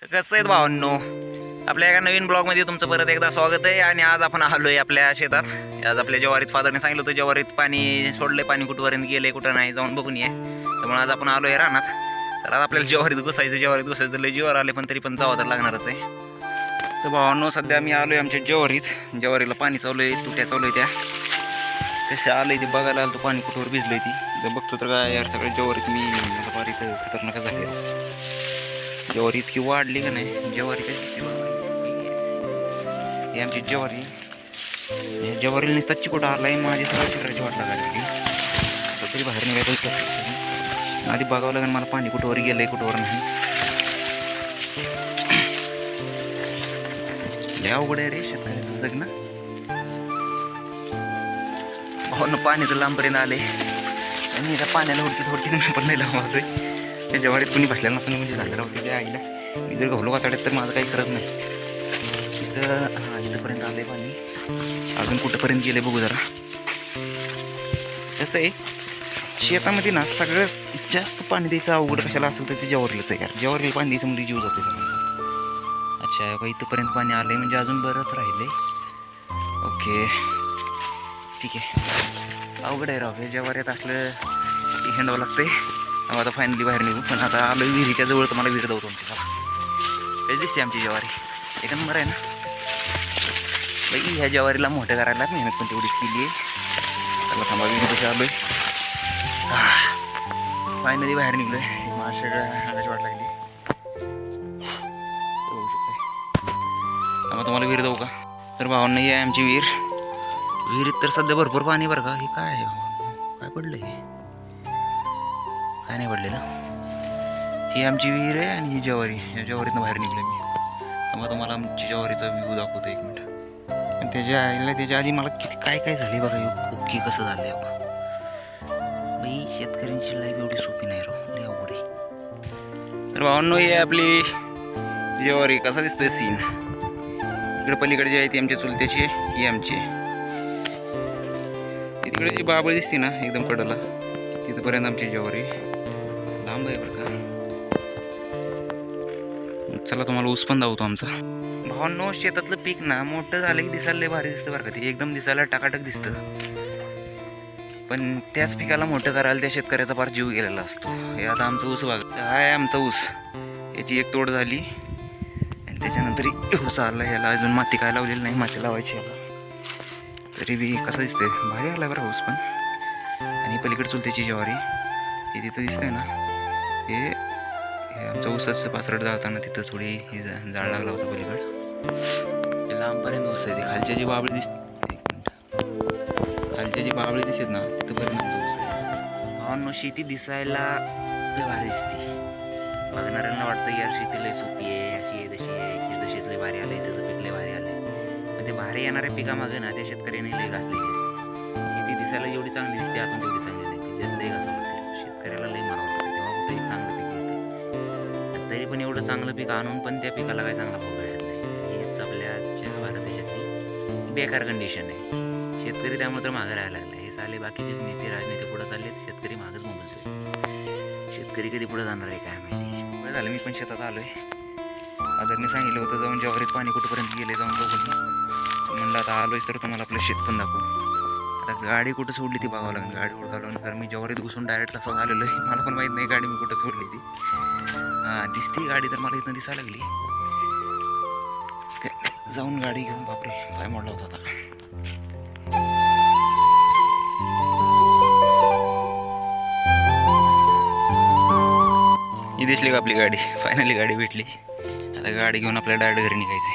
कसं आहेत भावांनो, आपल्या एका नवीन ब्लॉगमध्ये तुमचं परत एकदा स्वागत आहे. आणि आज आपण आलोय आपल्या शेतात. आज आपल्या जवारीत फादरने सांगितलं होतं जवारीत पाणी सोडले, पाणी कुठपर्यंत गेले कुठं नाही जाऊन बघून ये. त्यामुळे आज आपण आलोय रानात. तर आज आपल्याला जवारीत घुसायचं लय जीवावर आले, पण तरी पण जावं तर लागणारच आहे. तर भावांनो, सध्या मी आलोय आमच्या जवारीला पाणी चालू तुट्या चालू त्या तसे आलंय ते बघायला आलं. तो पाणी कुठवर भिजलोय ती बघतो तर काय यार, सगळ्या जवारीत मी मला फार इथं खतरनाक झाले. ज्वारी इतकी वाढली का नाही, ज्वारी कशी ही आमची ज्वारीला नुसता चिकोटा आलाय. माझी सगळ्या शरीराची वाट लागायची तरी बाहेर निघायचं. आधी बघावं लागेल मला पाणी कुठवर गेलंय कुठवर नाही. लय अवघड आहे रे शेताचं जग ना. भावानं पाणी तर लांबपर्यंत आले आणि त्या पाण्याला होडकी मी पण नाही लावतोय. त्या ज्वारीत कुणी बसलेलं नसतं म्हणजे झालं राहते त्या आईला. मी जर घालू वाचाड्यात तर माझं काही करत नाही. इथंपर्यंत आलंय पाणी, अजून कुठंपर्यंत गेले बघू जरा. कसं आहे शेतामध्ये ना सगळ्यात जास्त पाणी द्यायचं अवघड कशाला असेल तर ते ज्वारीलाच आहे यार. ज्वारीला पाणी द्यायचं म्हणजे जीव जातो सगळ्यांचा. अच्छा इथंपर्यंत पाणी आलंय म्हणजे अजून बरंच राहिलंय. ओके ठीक आहे. अवघड आहे राव, ज्वारीत असलं की हिंडावं लागतंय. आता फायनली बाहेर निघू. पण आता आलो विहिरीच्या जवळ, तर मला विहीर दावतो आमची. कशी दिसते आमची ज्वारी, एक नंबर आहे ना बाई. ह्या ज्वारीला मोठं करायला मेहनत पण तेवढीच केली आहे. त्याला थांबा, विहिरीपाशी आलोय. फायनली बाहेर निघलोय. माझ्या हाताची वाट लागली. बघू शकते. थांबा तुम्हाला विहीर जाऊ का. तर भावांना ही आहे आमची विहिरीत तर सध्या भरपूर पाणी बरं का. हे काय आहे काय पडलं, हे काय नाही पडलेलं. ही आमची विहीर आहे आणि ही ज्वारी. या ज्वारीतनं बाहेर निघलो मी. त्यामुळे तुम्हाला आमची ज्वारीचा व्ह्यू दाखवतो एक मिनिट. आणि त्याच्या आधी मला किती काय झाले बघा. ओके कसं झालं आहे बघा बाई. शेतकऱ्यांची लाईफ एवढी सोपी नाही राव, लय अवघड आहे. तर भावांनो, ही आपली ज्वारी. कसा दिसतोय सीन. इकडे पलीकडे जी आहे ती आमच्या चुलत्याची आहे, ही आमची. तिकडे जी बाबळ दिसते ना एकदम कडला, तिथपर्यंत आमची ज्वारी. लांब आहे बरं का. चला तुम्हाला ऊस पण दावतो आमचा. भावांनो, शेतातलं पीक ना मोठं झालं की दिसायला लय भारी दिसतं बरं का. ते एकदम दिसायला टाकाटक दिसतं, पण त्याच पिकाला मोठं करायला त्या शेतकऱ्याचा फार जीव गेलेला असतो. हे आता आमचा ऊस बघा, हा आहे आमचा ऊस. याची एक तोड झाली आणि त्याच्यानंतर ऊस आला. ह्याला अजून माती काय लावलेली नाही, माती लावायची याला. तरी बी कसा दिसतंय, भारी आला बरं ऊस पण. आणि पलीकडे चुलत्याची ज्वारी हे तिथं दिसतंय ना, हे आमचा ऊसाचं पासरट जाताना तिथं थोडी जाळ लागला होता पलीकडं. लांबपर्यंत ऊस आहे. ते खालच्या जी बाबळी दिसते, खालच्या जी बाबळी दिसत ना तिथंपर्यंत आमचा ऊस आहे. भावांनो, शेती दिसायला लय भारी दिसते. बघणाऱ्यांना वाटतं यार शेती लय सोपी आहे, अशी आहे तशी आहे. हे जर शेत लय भारी आलंय, त्याचं पीक लय भारी आलंय. पण ते भारी येणाऱ्या पिकामागे ना त्या शेतकऱ्याने लय घासलेली असते. शेती दिसायला एवढी चांगली दिसते, आतून तेवढी चांगली नाही. त्याच्यात लय घासावं लागते. शेतकऱ्याला लय मारावं लागतं तेव्हा कुठे एक चांगलं पीक येते. तरी पण एवढं चांगलं पीक आणून पण त्या पिकाला काही चांगला भाव मिळत नाही. हेच आपल्या भारत देशातली बेकार कंडिशन आहे. शेतकरी त्यामुळे तर मागं राहायला लागला. हे चालले बाकीचेच नेते राजनेते पुढे चालले, शेतकरी मागच मोबाईलतोय. शेतकरी कधी पुढे जाणार आहे काय माहिती. पुढे झालं मी पण शेतात आलोय. आदरने सांगितलं होतं जाऊन ज्वारीत पाणी कुठपर्यंत गेले जाऊन बघून. म्हणलं आता आलोय तर तुम्हाला आपलं शेत पण दाखवू. आता गाडी कुठं सोडली ती बघावं लागेल. गाडी हुडकावं लागेल, कारण मी ज्वारीत घुसून डायरेक्ट तसं आलेलो आहे. मला पण माहीत नाही गाडी मी कुठं सोडली ती. दिसती गाडी तर मला इथं दिसायला लागली. जाऊन गाडी घेऊन बापरे पाय मोडला होता आता. ही दिसली का आपली गाडी. फायनली गाडी भेटली. आता गाडी घेऊन आपल्याला डायरेक्ट घरी निघायचं.